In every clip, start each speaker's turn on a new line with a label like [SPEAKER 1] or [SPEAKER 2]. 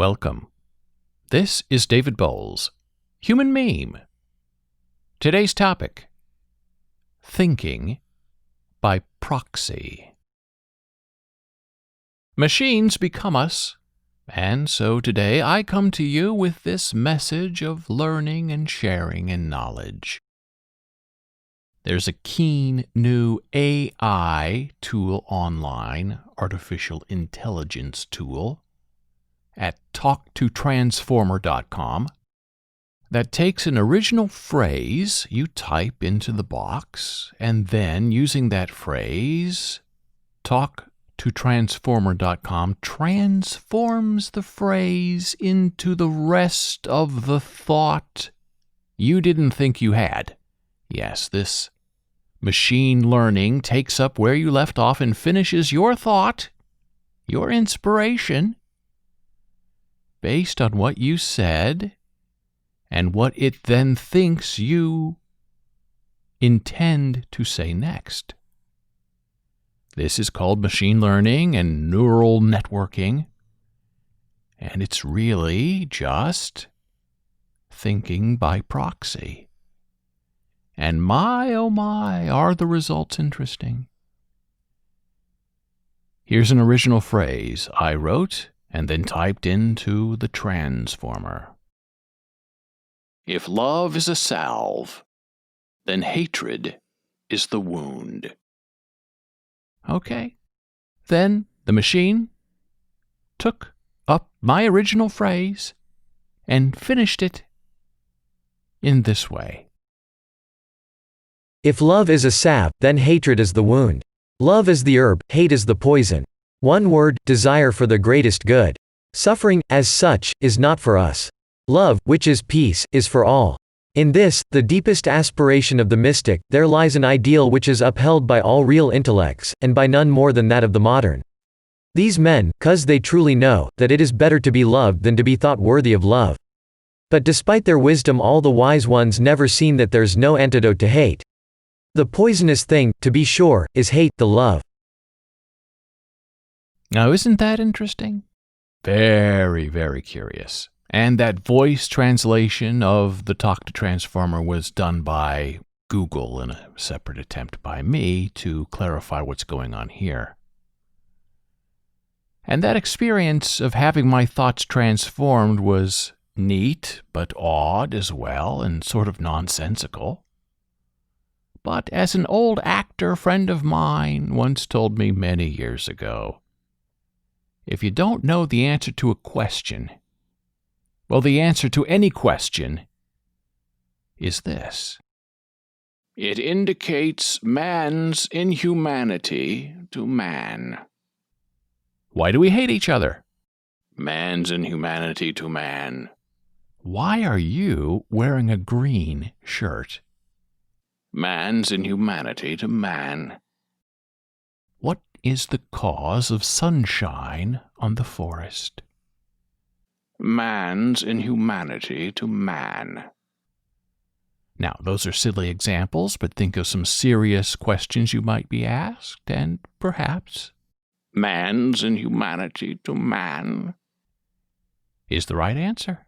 [SPEAKER 1] Welcome. This is David Bowles, Human Meme. Today's topic, Thinking by Proxy. Machines become us, and so today I come to you with this message of learning and sharing and knowledge. There's a keen new AI tool online, artificial intelligence tool, at talktotransformer.com that takes an original phrase you type into the box, and then using that phrase, talktotransformer.com transforms the phrase into the rest of the thought you didn't think you had. Yes, this machine learning takes up where you left off and finishes your thought, your inspiration, based on what you said and what it then thinks you intend to say next. This is called machine learning and neural networking, and it's really just thinking by proxy. And my, oh my, are the results interesting. Here's an original phrase I wrote and then typed into the transformer. If love is a salve, then hatred is the wound. Okay. Then the machine took up my original phrase and finished it in this way.
[SPEAKER 2] If love is a salve, then hatred is the wound. Love is the herb, hate is the poison. One word, desire for the greatest good. Suffering, as such, is not for us. Love, which is peace, is for all. In this, the deepest aspiration of the mystic, there lies an ideal which is upheld by all real intellects, and by none more than that of the modern. These men, 'cause they truly know, that it is better to be loved than to be thought worthy of love. But despite their wisdom, all the wise ones never seen that there's no antidote to hate. The poisonous thing, to be sure, is hate, the love.
[SPEAKER 1] Now, isn't that interesting? Very, very curious. And that voice translation of the Talk to Transformer was done by Google in a separate attempt by me to clarify what's going on here. And that experience of having my thoughts transformed was neat, but odd as well, and sort of nonsensical. But as an old actor friend of mine once told me many years ago, if you don't know the answer to a question, well, the answer to any question is this. It indicates man's inhumanity to man. Why do we hate each other? Man's inhumanity to man. Why are you wearing a green shirt? Man's inhumanity to man. What is the cause of sunshine on the forest? Man's inhumanity to man. Now, those are silly examples, but think of some serious questions you might be asked, and perhaps man's inhumanity to man is the right answer.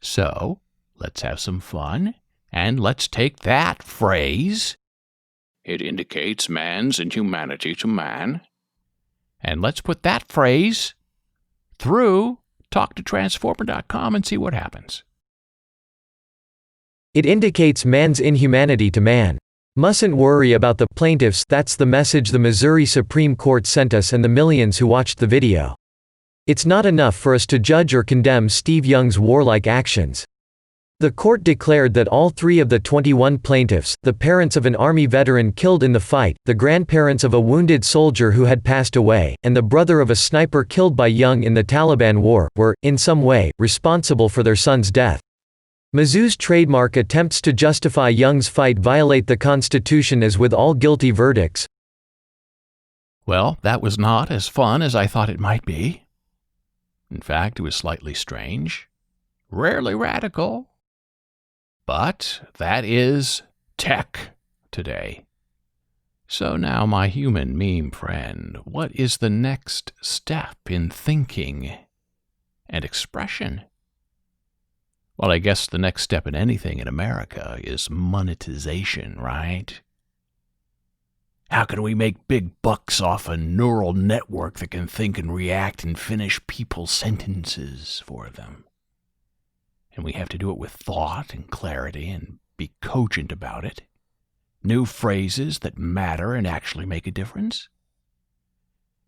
[SPEAKER 1] So, let's have some fun, and let's take that phrase, it indicates man's inhumanity to man, and let's put that phrase through talktotransformer.com and see what happens.
[SPEAKER 2] It indicates man's inhumanity to man. Mustn't worry about the plaintiffs. That's the message the Missouri Supreme Court sent us and the millions who watched the video. It's not enough for us to judge or condemn Steve Young's warlike actions. The court declared that all 3 of the 21 plaintiffs, the parents of an Army veteran killed in the fight, the grandparents of a wounded soldier who had passed away, and the brother of a sniper killed by Young in the Taliban war, were, in some way, responsible for their son's death. Mizzou's trademark attempts to justify Young's fight violate the Constitution as with all guilty verdicts.
[SPEAKER 1] Well, that was not as fun as I thought it might be. In fact, it was slightly strange, rarely radical. But that is tech today. So now, my human meme friend, what is the next step in thinking and expression. Well, I guess the next step in anything in America is monetization, right? How can we make big bucks off a neural network that can think and react and finish people's sentences for them? And we have to do it with thought and clarity and be cogent about it. New phrases that matter and actually make a difference.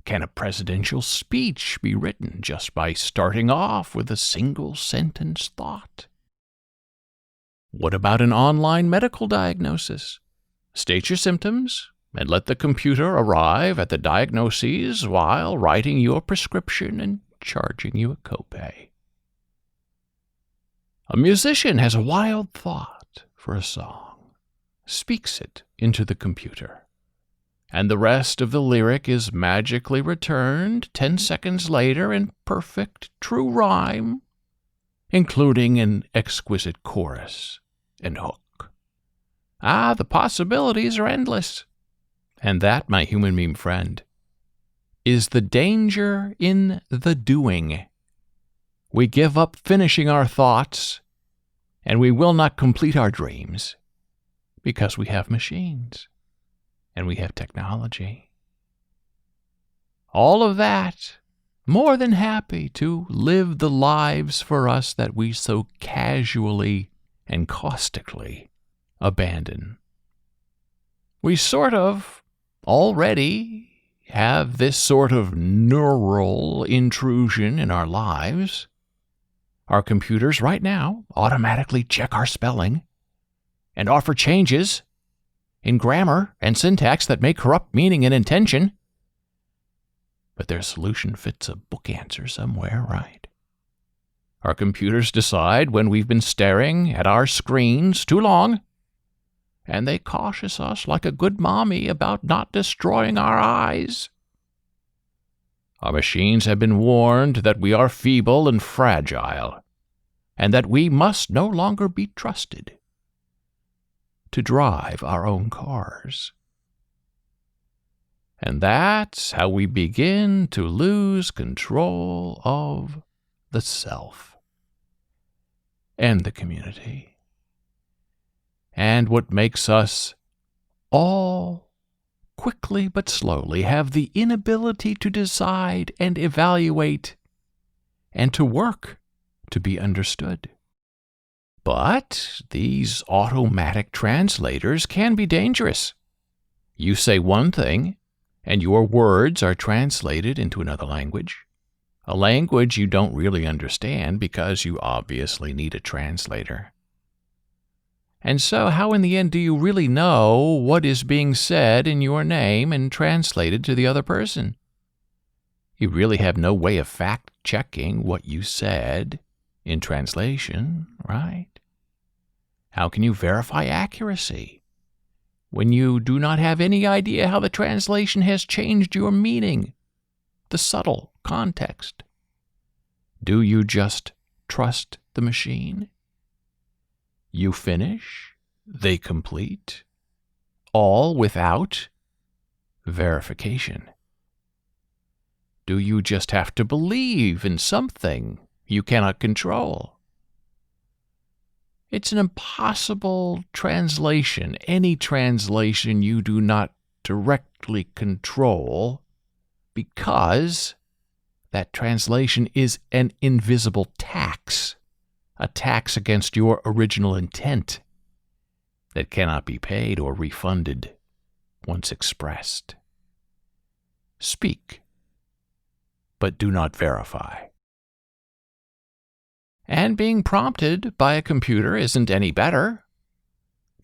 [SPEAKER 1] Can a presidential speech be written just by starting off with a single sentence thought? What about an online medical diagnosis? State your symptoms and let the computer arrive at the diagnoses while writing you a prescription and charging you a copay. A musician has a wild thought for a song, speaks it into the computer, and the rest of the lyric is magically returned 10 seconds later in perfect, true rhyme, including an exquisite chorus and hook. The possibilities are endless. And that, my human meme friend, is the danger in the doing. We give up finishing our thoughts, and we will not complete our dreams, because we have machines, and we have technology. All of that, more than happy to live the lives for us that we so casually and caustically abandon. We sort of already have this sort of neural intrusion in our lives. Our computers right now automatically check our spelling and offer changes in grammar and syntax that may corrupt meaning and intention. But their solution fits a book answer somewhere, right? Our computers decide when we've been staring at our screens too long, and they cautious us like a good mommy about not destroying our eyes. Our machines have been warned that we are feeble and fragile, and that we must no longer be trusted to drive our own cars. And that's how we begin to lose control of the self and the community. And what makes us all, quickly but slowly, have the inability to decide and evaluate and to work to be understood. But these automatic translators can be dangerous. You say one thing, and your words are translated into another language, a language you don't really understand because you obviously need a translator. And so how in the end do you really know what is being said in your name and translated to the other person? You really have no way of fact-checking what you said in translation, right? How can you verify accuracy when you do not have any idea how the translation has changed your meaning, the subtle context? Do you just trust the machine? You finish, they complete, all without verification. Do you just have to believe in something you cannot control? It's an impossible translation, any translation you do not directly control, because that translation is an invisible tax, a tax against your original intent that cannot be paid or refunded once expressed. Speak, but do not verify. And being prompted by a computer isn't any better.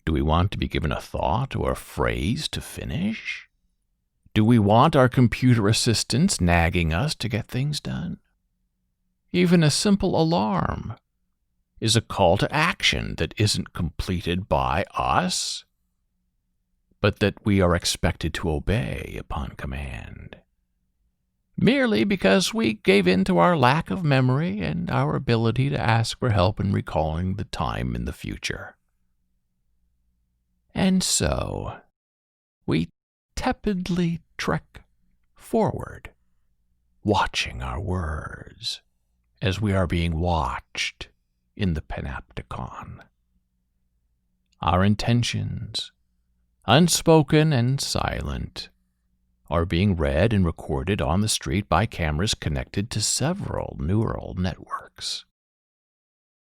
[SPEAKER 1] Do we want to be given a thought or a phrase to finish? Do we want our computer assistants nagging us to get things done? Even a simple alarm is a call to action that isn't completed by us, but that we are expected to obey upon command, merely because we gave in to our lack of memory and our ability to ask for help in recalling the time in the future. And so, we tepidly trek forward, watching our words as we are being watched in the Panopticon. Our intentions, unspoken and silent, are being read and recorded on the street by cameras connected to several neural networks.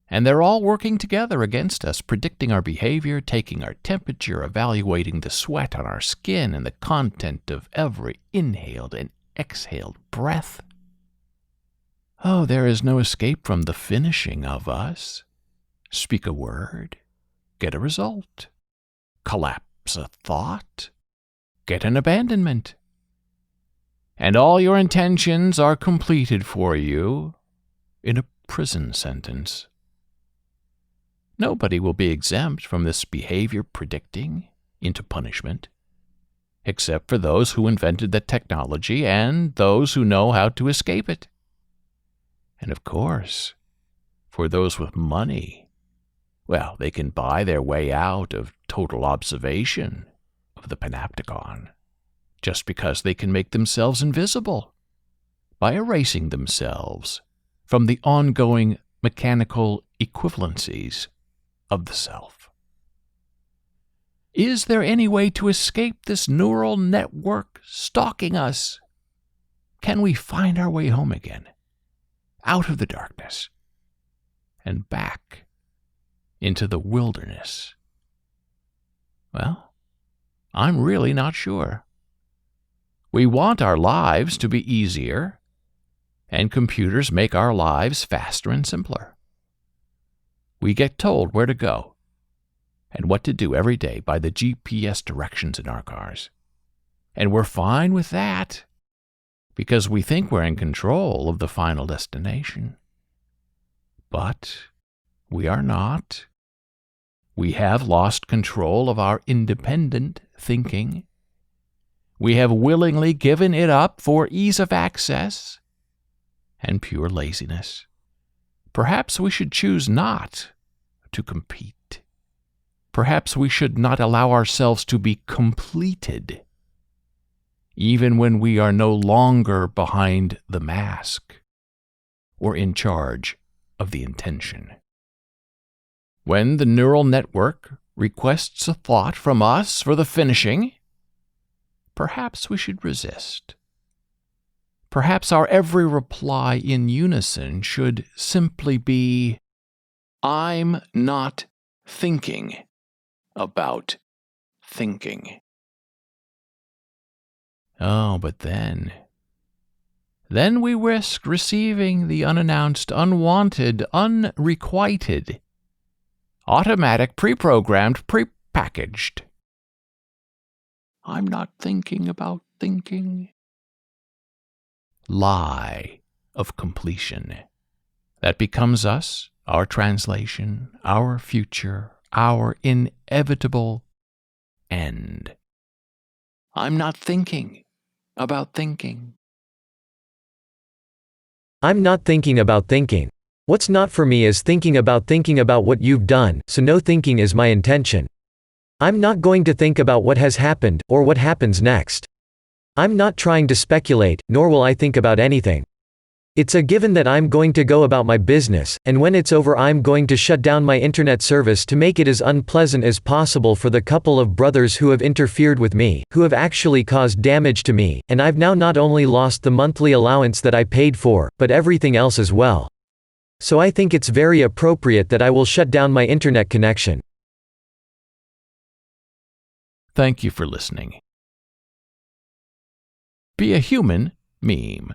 [SPEAKER 1] And they're all working together against us, predicting our behavior, taking our temperature, evaluating the sweat on our skin and the content of every inhaled and exhaled breath. Oh, there is no escape from the finishing of us. Speak a word, get a result. Collapse a thought, get an abandonment. And all your intentions are completed for you in a prison sentence. Nobody will be exempt from this behavior predicting into punishment, except for those who invented the technology and those who know how to escape it. And of course, for those with money, well, they can buy their way out of total observation of the Panopticon, just because they can make themselves invisible by erasing themselves from the ongoing mechanical equivalencies of the self. Is there any way to escape this neural network stalking us? Can we find our way home again, out of the darkness, and back into the wilderness? Well, I'm really not sure. We want our lives to be easier, and computers make our lives faster and simpler. We get told where to go and what to do every day by the GPS directions in our cars. And we're fine with that because we think we're in control of the final destination. But we are not. We have lost control of our independent thinking. We have willingly given it up for ease of access and pure laziness. Perhaps we should choose not to compete. Perhaps we should not allow ourselves to be completed, even when we are no longer behind the mask or in charge of the intention. When the neural network requests a thought from us for the finishing, perhaps we should resist. Perhaps our every reply in unison should simply be, I'm not thinking about thinking. Oh, but then we risk receiving the unannounced, unwanted, unrequited, automatic, pre-programmed, pre-packaged. I'm not thinking about thinking. Lie of completion that becomes us, our translation, our future, our inevitable end. I'm not thinking about thinking.
[SPEAKER 2] I'm not thinking about thinking. What's not for me is thinking about what you've done, so no thinking is my intention. I'm not going to think about what has happened, or what happens next. I'm not trying to speculate, nor will I think about anything. It's a given that I'm going to go about my business, and when it's over I'm going to shut down my internet service to make it as unpleasant as possible for the couple of brothers who have interfered with me, who have actually caused damage to me, and I've now not only lost the monthly allowance that I paid for, but everything else as well. So I think it's very appropriate that I will shut down my internet connection.
[SPEAKER 1] Thank you for listening. Be a Human meme.